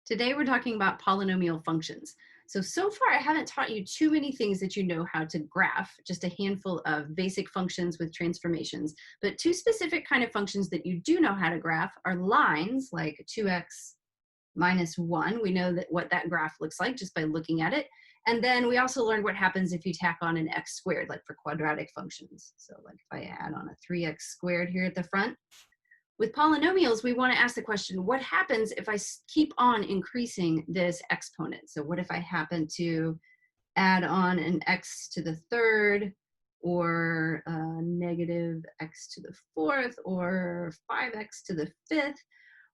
Today we're talking about polynomial functions. So far I haven't taught you too many things that you know how to graph, just a handful of basic functions with transformations, but two specific kind of functions that you do know how to graph are lines like 2x minus 1. We know that what that graph looks like just by looking at it. And then we also learned what happens if you tack on an x squared, like for quadratic functions. So like if I add on a 3x squared here at the front, with polynomials, we want to ask the question, what happens if I keep on increasing this exponent? So what if I happen to add on an x to the third, or negative x to the fourth, or 5x to the fifth?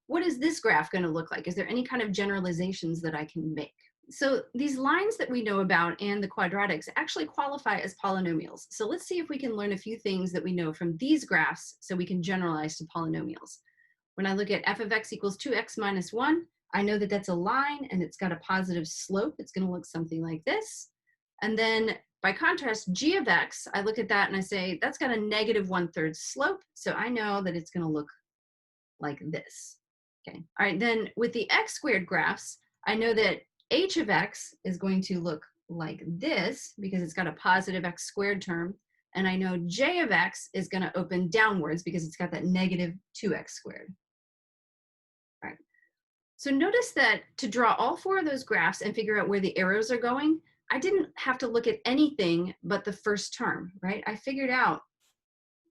What is this graph going to look like? Is there any kind of generalizations that I can make? So these lines that we know about and the quadratics actually qualify as polynomials. So let's see if we can learn a few things that we know from these graphs so we can generalize to polynomials. When I look at f of x equals 2x minus 1, I know that that's a line and it's got a positive slope. It's going to look something like this. And then by contrast, g of x, I look at that and I say, that's got a negative 1/3 slope. So I know that it's going to look like this. Okay. All right. Then with the x squared graphs, I know that h of x is going to look like this because it's got a positive x squared term. And I know j of x is going to open downwards because it's got that negative 2x squared. All right. So notice that to draw all four of those graphs and figure out where the arrows are going, I didn't have to look at anything but the first term, right? I figured out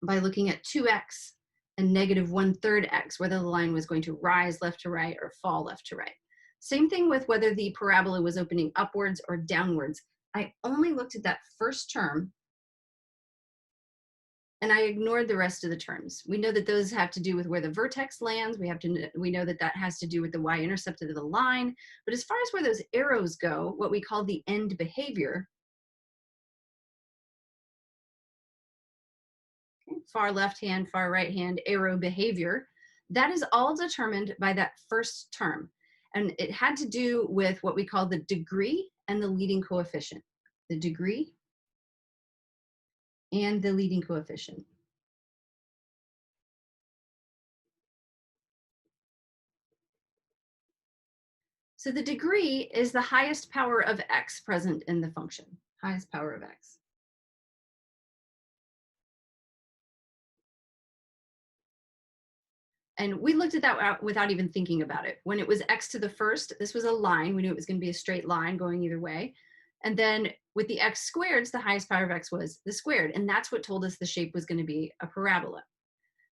by looking at 2x and negative 1/3 x, whether the line was going to rise left to right or fall left to right. Same thing with whether the parabola was opening upwards or downwards. I only looked at that first term and I ignored the rest of the terms. We know that those have to do with where the vertex lands. We know that that has to do with the y-intercept of the line. But as far as where those arrows go, what we call the end behavior, far left hand, far right hand, arrow behavior, that is all determined by that first term. And it had to do with what we call the degree and the leading coefficient. The degree and the leading coefficient. So the degree is the highest power of x present in the function, highest power of x. And we looked at that without even thinking about it. When it was x to the first, this was a line. We knew it was going to be a straight line going either way. And then with the x squareds, the highest power of x was the squared. And that's what told us the shape was going to be a parabola.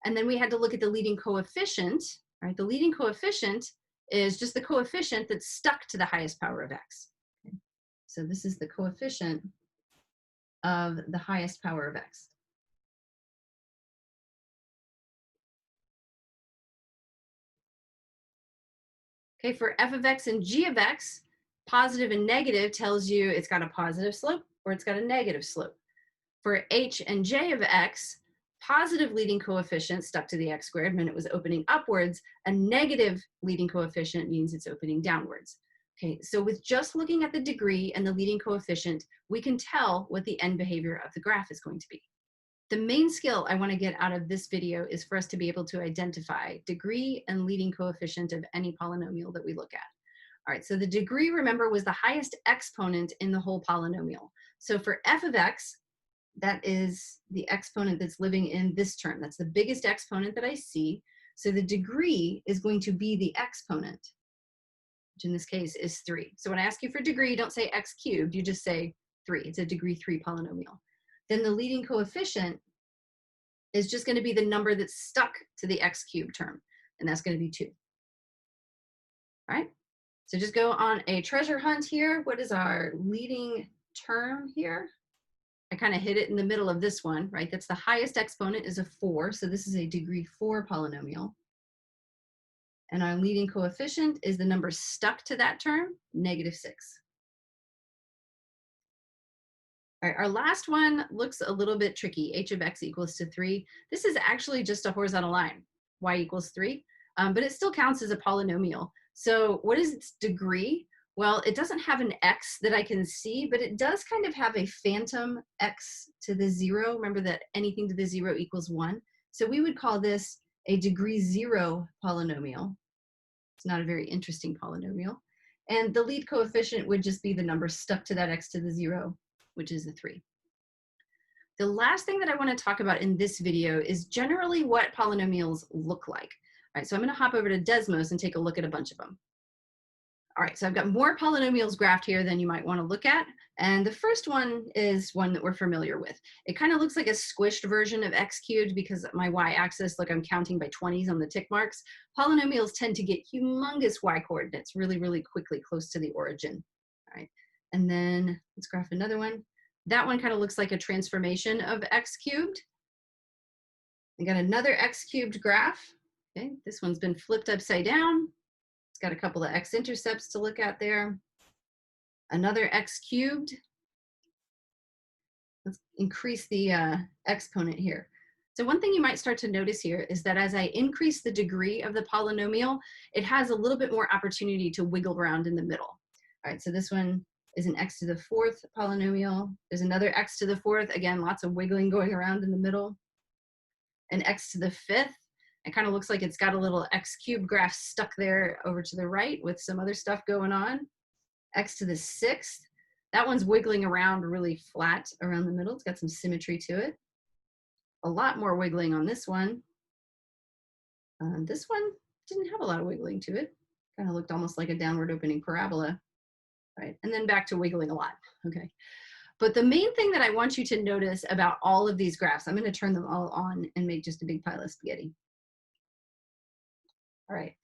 And then we had to look at the leading coefficient, right? The leading coefficient is just the coefficient that's stuck to the highest power of x. Okay. So this is the coefficient of the highest power of x. Okay, for f of x and g of x, positive and negative tells you it's got a positive slope or it's got a negative slope. For h and j of x, positive leading coefficient stuck to the x squared meant it was opening upwards. A negative leading coefficient means it's opening downwards. Okay, so with just looking at the degree and the leading coefficient, we can tell what the end behavior of the graph is going to be. The main skill I want to get out of this video is for us to be able to identify degree and leading coefficient of any polynomial that we look at. All right, so the degree, remember, was the highest exponent in the whole polynomial. So for f of x, that is the exponent that's living in this term. That's the biggest exponent that I see. So the degree is going to be the exponent, which in this case is 3. So when I ask you for degree, don't say x cubed, you just say 3. It's a degree 3 polynomial. Then the leading coefficient is just going to be the number that's stuck to the x cubed term, and that's going to be 2. All right, so just go on a treasure hunt here. What is our leading term here? I kind of hit it in the middle of this one, right? That's the highest exponent is a 4, so this is a degree 4 polynomial. And our leading coefficient is the number stuck to that term, -6. All right, our last one looks a little bit tricky. H of x equals to 3. This is actually just a horizontal line, y equals 3, but it still counts as a polynomial. So what is its degree? Well, it doesn't have an x that I can see, but it does kind of have a phantom x to the 0. Remember that anything to the 0 equals 1. So we would call this a degree 0 polynomial. It's not a very interesting polynomial. And the lead coefficient would just be the number stuck to that x to the 0, which is the 3. The last thing that I want to talk about in this video is generally what polynomials look like. All right, so I'm going to hop over to Desmos and take a look at a bunch of them. All right, so I've got more polynomials graphed here than you might want to look at. And the first one is one that we're familiar with. It kind of looks like a squished version of x cubed because my y-axis, look, I'm counting by 20s on the tick marks. Polynomials tend to get humongous y-coordinates really, really quickly close to the origin. All right, and then let's graph another one. That one kind of looks like a transformation of x cubed. I got another x cubed graph. Okay, this one's been flipped upside down. It's got a couple of x-intercepts to look at there. Another x cubed. Let's increase the exponent here. So one thing you might start to notice here is that as I increase the degree of the polynomial, it has a little bit more opportunity to wiggle around in the middle. All right, so this one is an x to the 4th polynomial. There's another x to the 4th. Again, lots of wiggling going around in the middle. An x to the 5th. It kind of looks like it's got a little x cubed graph stuck there over to the right with some other stuff going on. X to the 6th. That one's wiggling around really flat around the middle. It's got some symmetry to it. A lot more wiggling on this one. This one didn't have a lot of wiggling to it. Kind of looked almost like a downward opening parabola. Right, and then back to wiggling a lot. Okay. But the main thing that I want you to notice about all of these graphs, I'm going to turn them all on and make just a big pile of spaghetti. All right.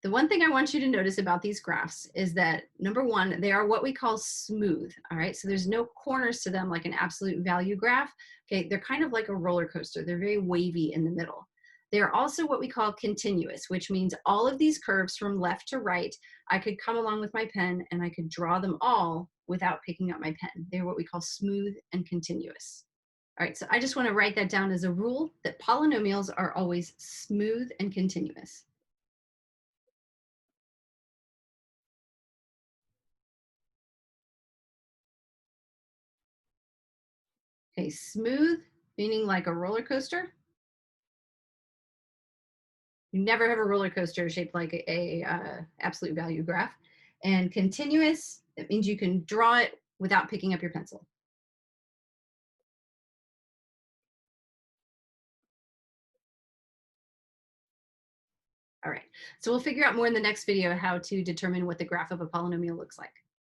The one thing I want you to notice about these graphs is that, number one, they are what we call smooth. All right, so there's no corners to them like an absolute value graph. Okay, they're kind of like a roller coaster. They're very wavy in the middle. They are also what we call continuous, which means all of these curves from left to right, I could come along with my pen and I could draw them all without picking up my pen. They're what we call smooth and continuous. All right, so I just want to write that down as a rule that polynomials are always smooth and continuous. Okay, smooth, meaning like a roller coaster. You never have a roller coaster shaped like a absolute value graph. And continuous, it means you can draw it without picking up your pencil. All right, so we'll figure out more in the next video how to determine what the graph of a polynomial looks like.